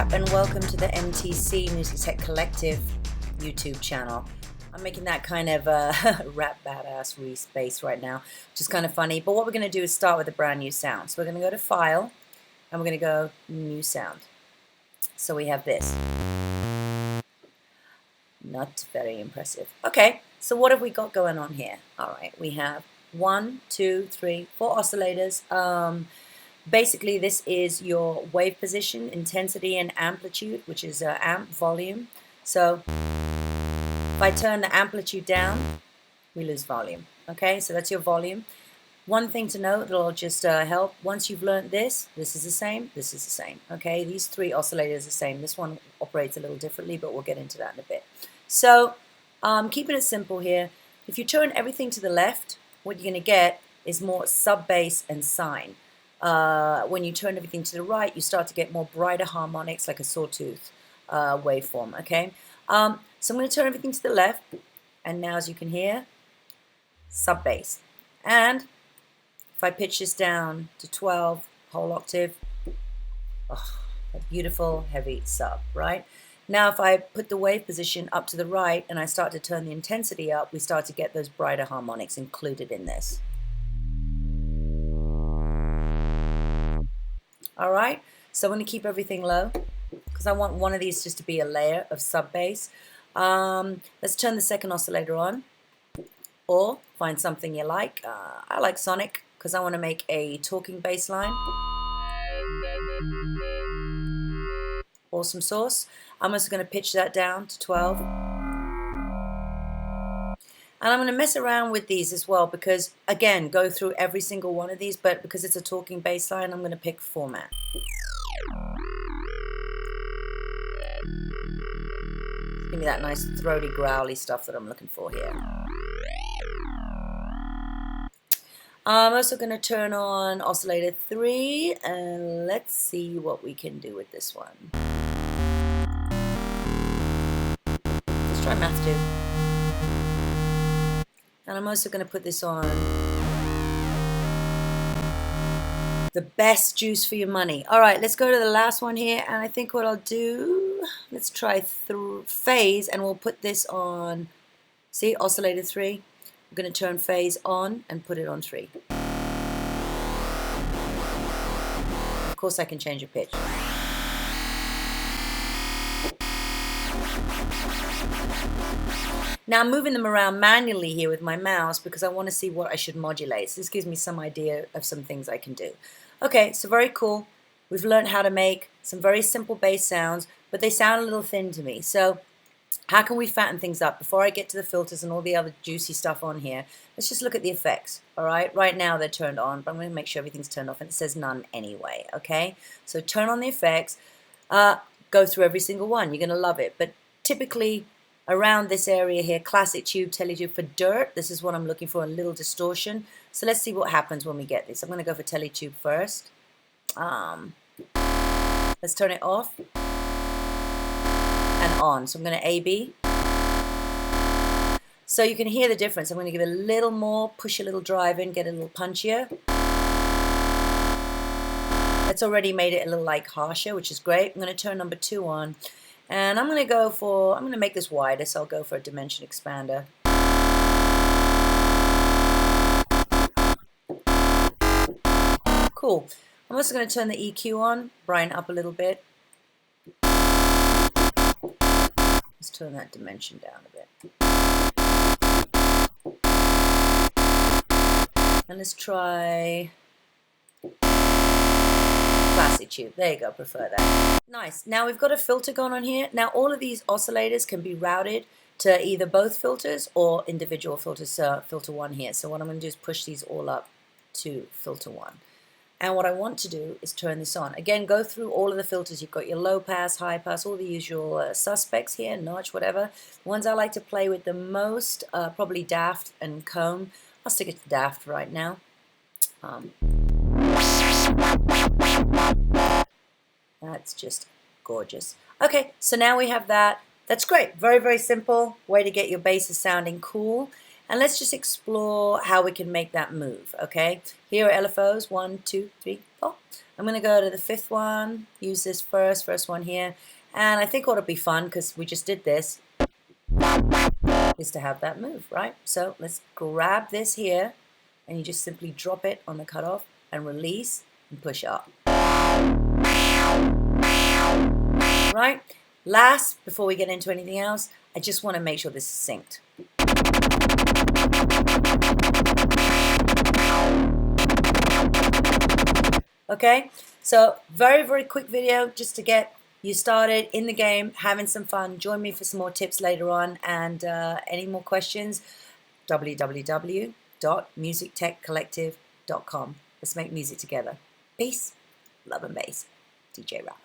rap and welcome to the MTC Music Tech Collective YouTube channel. I'm making that kind of rap badass bass right now, which is kind of funny. But what we're going to do is start with a brand new sound. So we're going to go to File and we're going to go New Sound. So we have this. Not very impressive. Okay, so what have we got going on here? All right, we have 1, 2, 3, 4 oscillators. Basically, this is your wave position, intensity, and amplitude, which is amp volume. So if I turn the amplitude down, we lose volume. Okay, so that's your volume. One thing to note that'll just help, once you've learned this is the same, this is the same. Okay, these 3 oscillators are the same. This one operates a little differently, but we'll get into that in a bit. So keeping it simple here, if you turn everything to the left, what you're going to get is more sub-bass and sine. When you turn everything to the right, you start to get more brighter harmonics, like a sawtooth waveform. Okay, so I'm going to turn everything to the left, and now as you can hear, sub-bass. And if I pitch this down to 12, whole octave, oh, a beautiful heavy sub, right? Now if I put the wave position up to the right and I start to turn the intensity up, we start to get those brighter harmonics included in this. All right, so I'm going to keep everything low because I want one of these just to be a layer of sub-bass. Let's turn the second oscillator on, or find something you like. I like sonic because I want to make a talking bass line. Awesome sauce. I'm also going to pitch that down to 12. And I'm going to mess around with these as well because, again, go through every single one of these, but because it's a talking bass line, I'm going to pick format. Give me that nice throaty, growly stuff that I'm looking for here. I'm also going to turn on oscillator 3, and let's see what we can do with this one. Let's try math 2. And I'm also going to put this on the best juice for your money. All right, let's go to the last one here. And I think what I'll do, let's try through phase, and we'll put this on, see, oscillator 3. I'm going to turn phase on and put it on 3. Of course, I can change the pitch. Now I'm moving them around manually here with my mouse because I want to see what I should modulate. So this gives me some idea of some things I can do. Okay, so very cool. We've learned how to make some very simple bass sounds, but they sound a little thin to me. So how can we fatten things up? Before I get to the filters and all the other juicy stuff on here, let's just look at the effects. All right, right now they're turned on, but I'm going to make sure everything's turned off, and it says none anyway. Okay, so turn on the effects, go through every single one. You're going to love it. But typically around this area here, classic tube, teletube. For dirt, this is what I'm looking for, a little distortion. So let's see what happens when we get this. I'm going to go for teletube first. Let's turn it off and on. So I'm going to A-B. So you can hear the difference. I'm going to give it a little more, push a little drive in, get a little punchier. That's already made it a little like harsher, which is great. I'm going to turn number 2 on. And I'm going to make this wider, so I'll go for a dimension expander. Cool. I'm also going to turn the EQ on, brighten up a little bit. Let's turn that dimension down a bit. And let's try classic tube. There you go, prefer that. Nice. Now we've got a filter going on here. Now all of these oscillators can be routed to either both filters or individual filters. Filter 1 here. So what I'm going to do is push these all up to filter 1. And what I want to do is turn this on. Again, go through all of the filters. You've got your low pass, high pass, all the usual suspects here, notch, whatever. The ones I like to play with the most, probably Daft and Comb. I'll stick it to Daft right now. That's just gorgeous. Okay, so now we have that. That's great. Very, very simple way to get your basses sounding cool. and let's just explore how we can make that move, okay? Here are LFOs, 1, 2, 3, 4. I'm going to go to the fifth one, use this first one here, and I think what would be fun, because we just did this, is to have that move, right? So let's grab this here, and you just simply drop it on the cutoff and release and push up. Right? Last, before we get into anything else, I just want to make sure this is synced. Okay, so very, very quick video just to get you started in the game, having some fun. Join me for some more tips later on, and any more questions, www.musictechcollective.com. Let's make music together. Peace, love and bass. DJ Rap.